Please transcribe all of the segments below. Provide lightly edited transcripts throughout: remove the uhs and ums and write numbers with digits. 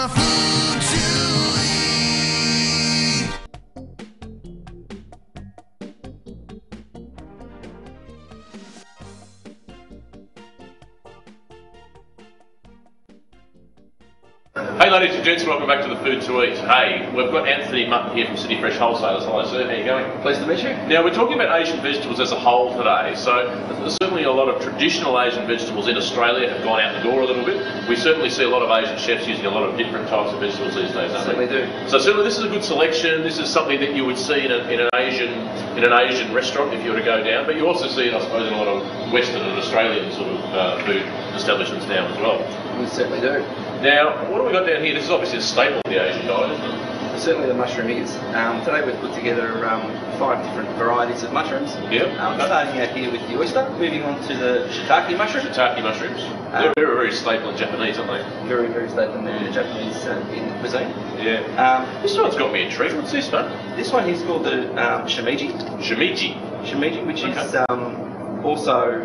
my food to eat. Hey ladies and gents, welcome back to the Food to Eat. Hey, we've got Anthony Mutton here from City Fresh Wholesalers. Hello sir, how are you going? Pleased to meet you. Now we're talking about Asian vegetables as a whole today, so there's certainly a lot of traditional Asian vegetables in Australia have gone out the door a little bit. We certainly see a lot of Asian chefs using a lot of different types of vegetables these days, don't we? Certainly do. So certainly this is a good selection. This is something that you would see in an Asian restaurant if you were to go down, but you also see it, I suppose, in a lot of Western and Australian sort of food establishments now as well. We certainly do. Now, what have we got down here? This is obviously a staple of the Asian diet, isn't it? Certainly the mushroom is. Today we've put together 5 different varieties of mushrooms. Yep. Starting out here with the oyster, moving on to the shiitake mushroom. Shiitake mushrooms. They're very, very staple in Japanese, aren't they? Very, very staple in the Japanese in cuisine. Yeah. This one's got me intrigued. What's this one? This one is called the shimiji. Shimiji. Shimiji, which is also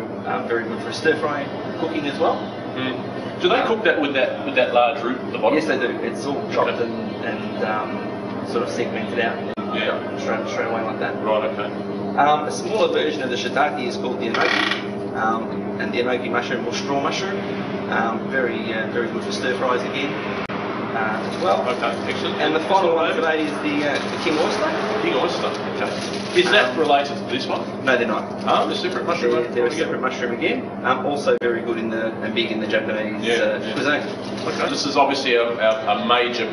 very good for stir fry cooking as well. Mm. Do they cook that with that large root at the bottom? Yes, they do. It's all chopped and sort of segmented out. Straight away like that. Right. Okay. A smaller version of the shiitake is called the enoki, and the enoki mushroom or straw mushroom. Very good for stir fries again as well. Okay, excellent. And the final one today is the king oyster. King oyster. Okay. Is that related to this one? No, they're not. Oh, they're separate mushroom. They're a separate mushroom again. Also very good and big in the Japanese cuisine. Okay. This is obviously a major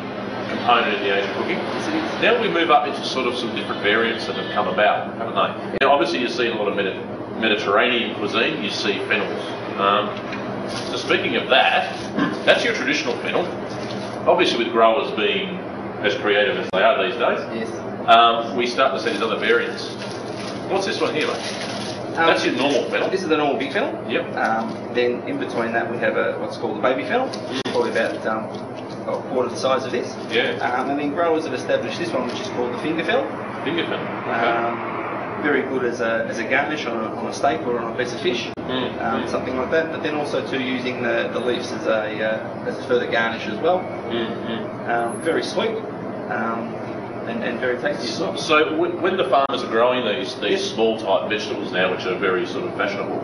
component in the Asian cooking. Yes, it is. Now we move up into sort of some different variants that have come about, haven't they? Now obviously you see a lot of Mediterranean cuisine, you see fennels. So speaking of that, that's your traditional fennel. Obviously with growers being as creative as they are these days, Yes. we start to see these other variants. What's this one here, mate? That's your normal fennel. This is the normal big fennel. Yep. Then in between that we have what's called a baby fennel, probably about a quarter the size of this. Yeah. And then growers have established this one, which is called the finger fennel. Finger fennel. Okay. Very good as a garnish on a steak or on a piece of fish, something like that. But then also too using the leaves as a further garnish as well. Very sweet and very tasty as well. So when the farmers are growing these small type vegetables now, which are very sort of fashionable,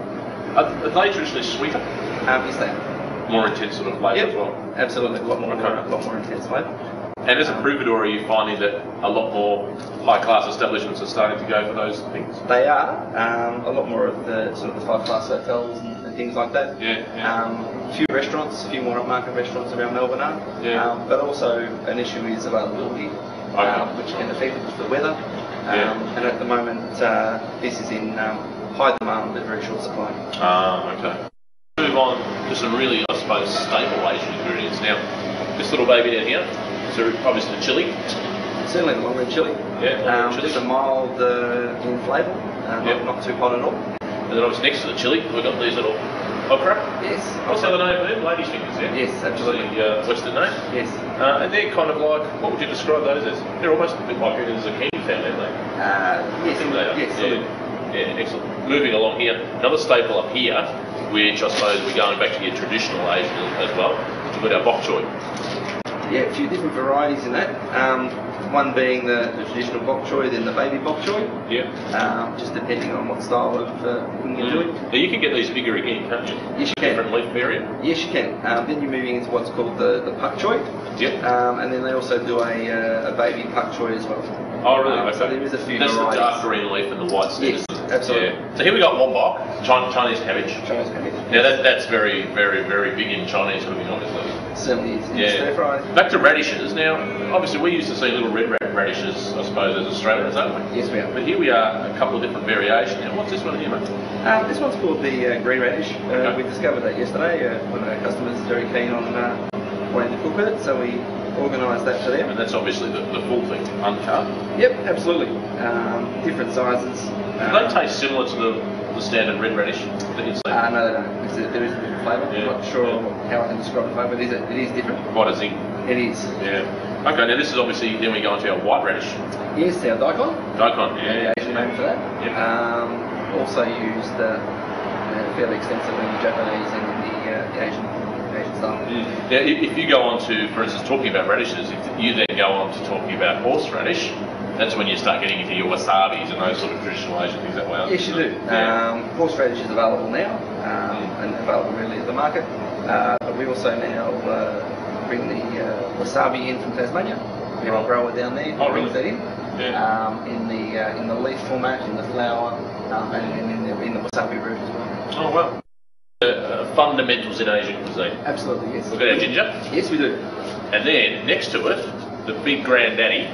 are they traditionally sweeter? Yes, they are. More intense sort of flavour as well? Absolutely, a lot more intense flavour. And as a providor, are you finding that a lot more high-class establishments are starting to go for those things? They are. A lot more of the sort of the 5-class hotels and things like that. Yeah. A few restaurants, a few more upmarket restaurants around Melbourne are. Yeah. But also an issue is availability, which can affect it with the weather. And at the moment, this is in high demand but very short supply. Okay. Move on to some really, I suppose, staple Asian ingredients. Now, this little baby down here, so obviously the chilli. Certainly the long red chilli. Yeah, chilli. Just a mild in flavour, not too hot at all. And then obviously next to the chilli, we've got these little okra. Yes. What's the other name for them? Ladies' fingers, yeah? Yes, absolutely. The Western name. Yes. And they're kind of like, what would you describe those as? They're almost a bit like a zucchini family, aren't they? Yes, They are. yes. Yeah, excellent. Moving along here, another staple up here, which I suppose we're going back to your traditional Asian as well, we've got our Bok Choy. Yeah, a few different varieties in that. One being the traditional Bok Choy, then the baby Bok Choy. Yeah. Just depending on what style of cooking you're doing. Now you can get these bigger again, can't you? Yes, you can. Different leaf variant. Yes, you can. Then you're moving into what's called the Pak Choy. Yep. And then they also do a baby Pak Choy as well. Oh, really? Okay. So there is a few That's varieties. the dark green leaf and the white stem. Yes, absolutely. Yeah. So here we got wombok, Chinese cabbage. Chinese cabbage. Now that's very, very, very big in Chinese cooking, obviously. Certainly is. Yeah. Stir fry. Back to radishes. Now, obviously we used to see little red radishes, I suppose, as Australians, don't we? Yes, we are. But here we are, a couple of different variations. Now, what's this one here, mate? This one's called the green radish. Okay. We discovered that yesterday. One of our customers is very keen on wanting to cook with it, so we organised that for them. And that's obviously the full thing, uncut. Yep, absolutely. Different sizes. Do they taste similar to the standard red radish that you'd see? No, they don't. There is a different flavour. Yeah. I'm not sure how I can describe the flavour, but it is different. Quite a zing. It is. Yeah. Okay, now this is obviously, then we go into our white radish. Yes, our daikon. Daikon, yeah. The Asian name for that. Yep. Also used fairly extensively in the Japanese and in the Asian style. Now, if you go on to, for instance, talking about radishes, if you then go on to talking about horseradish, that's when you start getting into your wasabis and those sort of traditional Asian things that way. Yes, you do. Yeah. Horseradish is available now, and available really at the market. But we also now bring the wasabi in from Tasmania. We have a grower down there who brings that in. Yeah. In the leaf format, in the flour, and in the wasabi root as well. Oh well. Fundamentals in Asian cuisine. Absolutely, yes. We've got our ginger. Yes, we do. And then next to it, the big granddaddy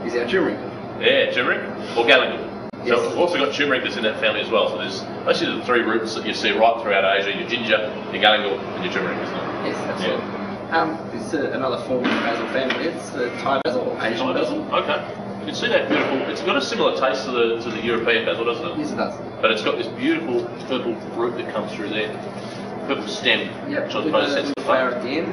is our turmeric. Yeah, turmeric or galangal. Yes. So we've also got turmeric that's in that family as well. So there's basically the three roots that you see right throughout Asia: your ginger, your galangal, and your turmeric, isn't it? Yes, absolutely. Yeah. It's another form of basil family. It's the Thai basil or Asian basil. Okay. You can see that beautiful. It's got a similar taste to the European basil, doesn't it? Yes, it does. But it's got this beautiful purple root that comes through there. Purple stem. Yep. Which I suppose sets the flower flavour. at the end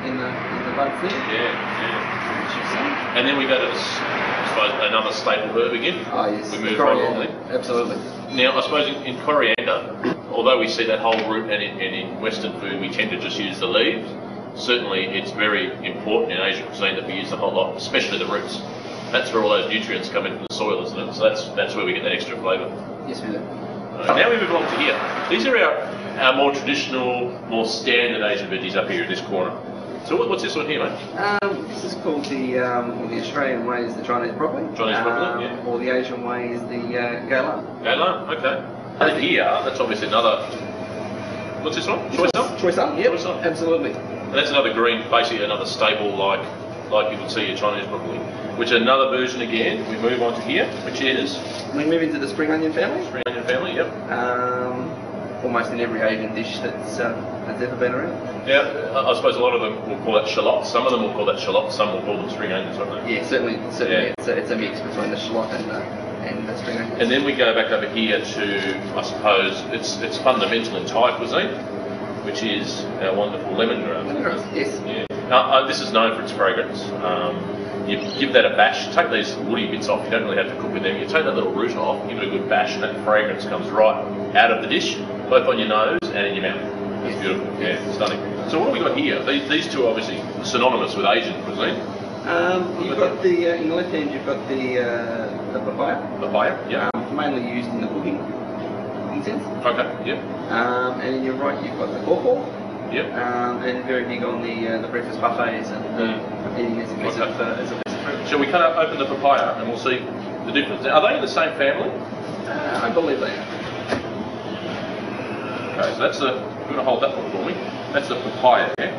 in the buds there. Yeah. And then we go to this, I suppose, another staple herb again. Oh yes. We move right along there. Absolutely. Now, I suppose in coriander, although we see that whole root, and in Western food we tend to just use the leaves, certainly it's very important in Asian cuisine that we use the whole lot, especially the roots. That's where all those nutrients come into the soil, isn't it? So that's where we get that extra flavour. Yes, we do. Now we move along to here. These are our more traditional, more standard Asian veggies up here in this corner. So what's this one here, mate? This is called the Australian way is the Chinese broccoli. Chinese broccoli, yeah. Or the Asian way is the gala. Gala, okay. And here, that's obviously another. What's this one? Choy sum? Choy sum, yep. Choy sum. Absolutely. And that's another green, basically another staple like you would see your Chinese broccoli. Which is another version again. We move on to here, which is We move into the spring onion family. spring onion family. Yep. Almost in every Asian dish that's ever been around. Now, I suppose a lot of them will call that shallots. Some of them will call that shallots. Some will call them spring onions, won't they? Yeah, certainly. Yeah. It's a mix between the shallot and the spring onions. And then we go back over here to, I suppose, it's fundamental in Thai cuisine, which is our wonderful lemongrass. Lemongrass, yes. Yeah. Now, this is known for its fragrance. You give that a bash, take these woody bits off, you don't really have to cook with them. You take that little root off, give it a good bash, and that fragrance comes right out of the dish, both on your nose and in your mouth. It's beautiful, yeah, stunning. So what have we got here? These two are obviously synonymous with Asian cuisine. You've got in the left hand you've got the papaya. Papaya, yeah. Mainly used in the cooking sense. Okay, yeah. And in your right you've got the korkor. Yep. And very big on the breakfast buffets and eating as a piece of fruit. Shall we cut up, open the papaya and we'll see the difference? Are they in the same family? I believe they are. Okay, so that's the. You're going to hold that one for me. That's the papaya, yeah?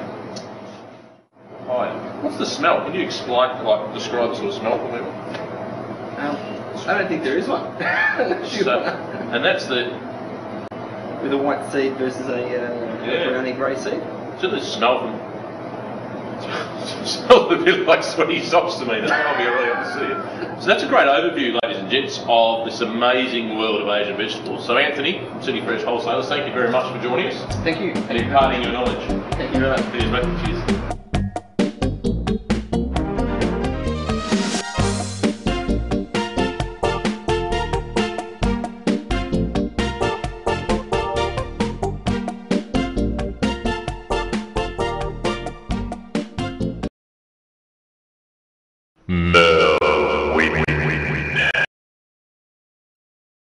Papaya. What's the smell? Can you describe the sort of smell for me? I don't think there is one. And that's the. With a white seed versus a browny grey seed. So the smell from. Smells a bit like sweaty socks to me. That's why I'll be really up to see it. So that's a great overview, ladies and gents, of this amazing world of Asian vegetables. So Anthony, City Fresh Wholesalers, thank you very much for joining us. Thank you. And imparting your knowledge. Thank you very much. Cheers, mate. Cheers.